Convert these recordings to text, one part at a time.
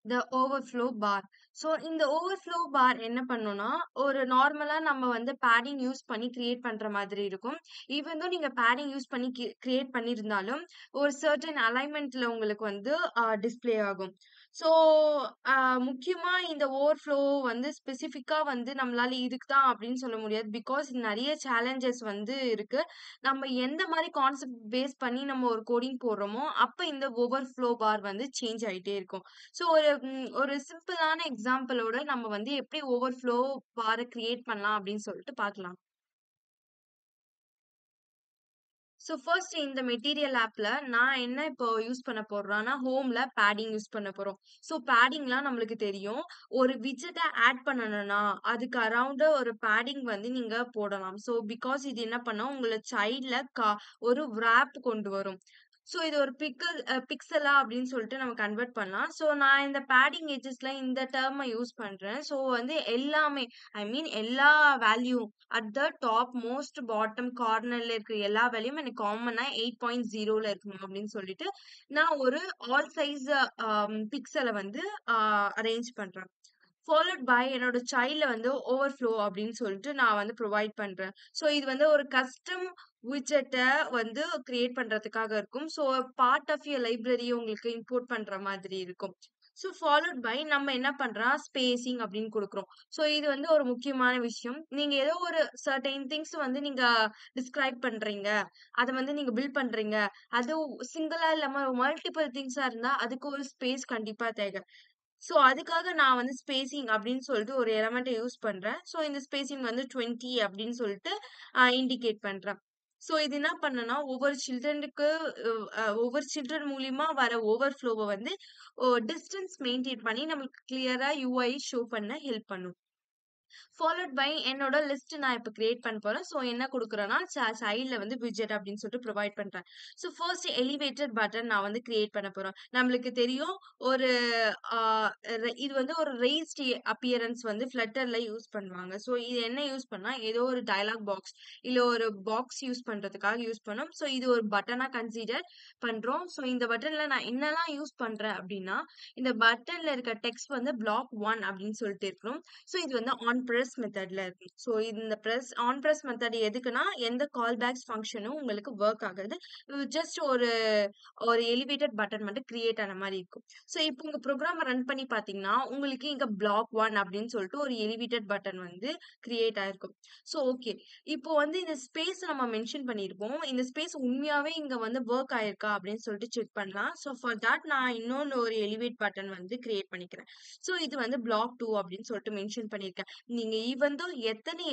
த overflow பார். So இந்த overflow பார் என்ன பண்ணும்னா, ஒரு நார்மலா நம்ம வந்து பேடிங் யூஸ் பண்ணி கிரியேட் பண்ற மாதிரி இருக்கும். ஈவன் தோ நீங்க பேடிங் யூஸ் பண்ணி கிரியேட் பண்ணியிருந்தாலும், ஒரு சர்டன் அலைன்மென்ட்ல உங்களுக்கு வந்து டிஸ்ப்ளே ஆகும். ஸோ அ முக்கியமா இந்த ஓவர்ஃப்ளோ வந்து ஸ்பெசிஃபிக்கா வந்து நம்மளால இதுக்கு தான் அப்படின்னு சொல்ல முடியாது. பிகாஸ் நெறைய சேலஞ்சஸ் வந்து இருக்கு. நம்ம எந்த மாரி கான்செப்ட் பேஸ் பண்ணி நம்ம ஒரு கோடிங் போடுறோமோ, அப்ப இந்த ஓவர்ஃப்ளோ பார் வந்து சேஞ்ச் ஆயிட்டே இருக்கும். ஸோ ஒரு சிம்பிளான எக்ஸாம்பிளோட நம்ம வந்து எப்படி ஓவர்ஃப்ளோ பார கிரியேட் பண்ணலாம் அப்படின்னு சொல்லிட்டு பார்க்கலாம். ஸோ ஃபர்ஸ்ட் இந்த மெட்டீரியல் ஆப்ல நான் என்ன இப்போ யூஸ் பண்ண போறேன்னா, ஹோம்ல பேடிங் யூஸ் பண்ண போறோம். ஸோ பேடிங்லாம் நம்மளுக்கு தெரியும். ஒரு விட்ஜெட்ட ஆட் பண்ணணும்னா, அதுக்கு அரவுண்ட் ஒரு பேடிங் வந்து நீங்க போடலாம். ஸோ பிகாஸ் இது என்ன பண்ணும், உங்கள சைல்ட்ல ஒரு விராப் கொண்டு வரும். ஸோ இது ஒரு பிக்சலா அப்படின்னு சொல்லிட்டு நம்ம கன்வெர்ட் பண்ணலாம். ஸோ நான் இந்த பேடிங் எட்ஜஸ்ல இந்த டெர்ம யூஸ் பண்றேன். ஸோ வந்து எல்லாமே ஐ மீன் எல்லா value at the top most bottom கார்னர்ல இருக்கிற எல்லா வேல்யூயும் எனக்கு காமனா 8.0ல இருக்கணும் அப்படின்னு சொல்லிட்டு, நான் ஒரு ஆல் சைஸ் பிக்சல வந்து அரேஞ்ச் பண்றேன். ஃபாலோட் பை என்னோட சைல்ட்ல வந்து ஓவர்ஃப்ளோ அப்படின்னு சொல்லிட்டு நான் வந்து ப்ரொவைட் பண்றேன். ஸோ இது வந்து ஒரு கஸ்டம் விட்ஜெட்ட வந்து கிரியேட் பண்றதுக்காக இருக்கும். So part of your library உங்களுக்கு இம்போர்ட் பண்ற மாதிரி இருக்கும். ஸோ ஃபாலோட் பை நம்ம என்ன பண்றோம் ஸ்பேசிங் அப்படின்னு குடுக்குறோம். ஸோ இது வந்து ஒரு முக்கியமான விஷயம். நீங்க ஏதோ ஒரு சர்டைன் திங்ஸ் வந்து நீங்க டிஸ்கிரைப் பண்றீங்க. அத வந்து நீங்க பில்ட் பண்றீங்க. அது சிங்கிளா இல்லாம மல்டிபிள் திங்ஸா இருந்தா அதுக்கு ஒரு ஸ்பேஸ் கண்டிப்பா தேவை. ஸோ அதுக்காக நான் வந்து ஸ்பேசிங் அப்படின்னு சொல்லிட்டு ஒரு எலமெண்ட்ட யூஸ் பண்றேன். ஸோ இந்த ஸ்பேசிங் வந்து 20 அப்படின்னு சொல்லிட்டு இண்டிகேட் பண்றேன். ஸோ இது என்ன பண்ணும்னா, ஒவ்வொரு சில்ட்ரன் மூலியமா வர ஓவர்ஃப்ளோவ வந்து டிஸ்டன்ஸ் மெயின்டெயின் பண்ணி நம்மளுக்கு கிளியரா யூஐ ஷோ பண்ண ஹெல்ப் பண்ணும். ஃபாலோட் பை என்னோட லிஸ்ட் நான் இப்ப கிரியேட் பண்ண போறேன். ஸோ என்ன குடுக்குறேன்னா, சைட்ல வந்து விட்ஜெட் அப்படின்னு சொல்லிட்டு ப்ரொவைட் பண்றேன். ஸோ ஃபர்ஸ்ட் எலிவேட்டட் பட்டன் நான் வந்து கிரியேட் பண்ண போறேன். நம்மளுக்கு தெரியும் ஒரு ஆ இது வந்து ஒரு ரெய்ஸ்ட் அப்பியரன்ஸ் வந்து Flutterல யூஸ் பண்ணுவாங்க. ஸோ இது என்ன யூஸ் பண்ணா, ஏதோ ஒரு டயலாக் பாக்ஸ் இல்ல ஒரு பாக்ஸ் யூஸ் பண்றதுக்காக யூஸ் பண்ணோம். ஸோ இது ஒரு பட்டனா கன்சிடர் பண்றோம். ஸோ இந்த பட்டன்ல நான் என்னலாம் யூஸ் பண்றேன் அப்படின்னா, இந்த பட்டன்ல இருக்க டெக்ஸ்ட் வந்து பிளாக் 1 அப்படின்னு சொல்லிட்டு இருக்கணும். ஸோ இது வந்து ஆன் பிரஸ் மெத்தட்ல இருக்கு. ஸோ இந்த ஆன் பிரஸ் மெத்தட் எதுக்குன்னா, எந்த கால் பேக்ஸ் ஃபங்ஷனும் உங்களுக்கு வொர்க் ஆகுறது. ஜஸ்ட் ஒரு ஒரு எலிவேட்டட் பட்டன் மட்டும் கிரியேட் ஆன மாரி இருக்கும். ஸோ இப்போ உங்க ப்ரோகிராம ரன் பண்ணி பார்த்தீங்கன்னா, உங்களுக்கு இங்க பிளாக் 1 அப்படின்னு சொல்லிட்டு ஒரு எலிவேட்டட் பட்டன் வந்து கிரியேட் ஆயிருக்கும். So okay. இப்போ வந்து இந்த ஸ்பேஸ் நம்ம மென்ஷன் பண்ணியிருப்போம். இந்த ஸ்பேஸ் உண்மையாவே இங்க வந்து வொர்க் ஆயிருக்கா அப்படின்னு சொல்லிட்டு செக் பண்ணலாம். ஸோ ஃபார் தட் நான் இன்னொன்னு ஒரு எலிவேட் பட்டன் வந்து கிரியேட் பண்ணிக்கிறேன். ஸோ இது வந்து பிளாக் 2 அப்படின்னு சொல்லிட்டு மென்ஷன் பண்ணியிருக்கேன். நீங்க ஈவன் தோ எத்தனை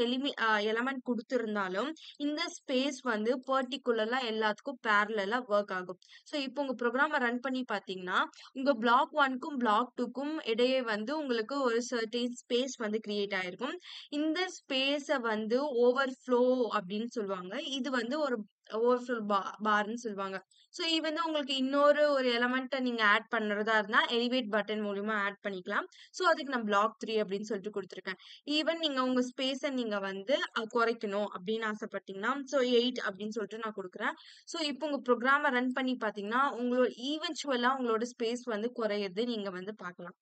எலமெண்ட் குடுத்திருந்தாலும், இந்த ஸ்பேஸ் வந்து பர்ட்டிகுலரா எல்லாத்துக்கும் பேரலலா வொர்க் ஆகும். ஸோ இப்போ உங்க ப்ரோகிராம ரன் பண்ணி பார்த்தீங்கன்னா, உங்க பிளாக் 1க்கும் பிளாக் 2க்கும் இடையே வந்து உங்களுக்கு ஒரு சர்டைன் ஸ்பேஸ் வந்து கிரியேட் ஆயிருக்கும். இந்த ஸ்பேஸ வந்து ஓவர்ஃப்ளோ அப்படின்னு சொல்லுவாங்க. இது வந்து ஒரு ஓவர்ஃப்ளோ பார்ன்னு சொல்லுவாங்க. ஸோ இது வந்து உங்களுக்கு இன்னொரு ஒரு எலமெண்ட்ட நீங்க ஆட் பண்றதா இருந்தா, எலிவேட் பட்டன் மூலியமா ஆட் பண்ணிக்கலாம். ஸோ அதுக்கு நான் பிளாக் 3 அப்படின்னு சொல்லிட்டு குடுத்துருக்கேன். ஈவன் நீங்க உங்க ஸ்பேஸ நீங்க வந்து குறைக்கணும் அப்படின்னு ஆசைப்பட்டீங்கன்னா, ஸோ 8 அப்படின்னு சொல்லிட்டு நான் குடுக்குறேன். ஸோ இப்போ உங்க ப்ரோகிராம ரன் பண்ணி பார்த்தீங்கன்னா, உங்களோட ஈவென்ச்சுவலா உங்களோட ஸ்பேஸ் வந்து குறையறது நீங்க வந்து பார்க்கலாம்.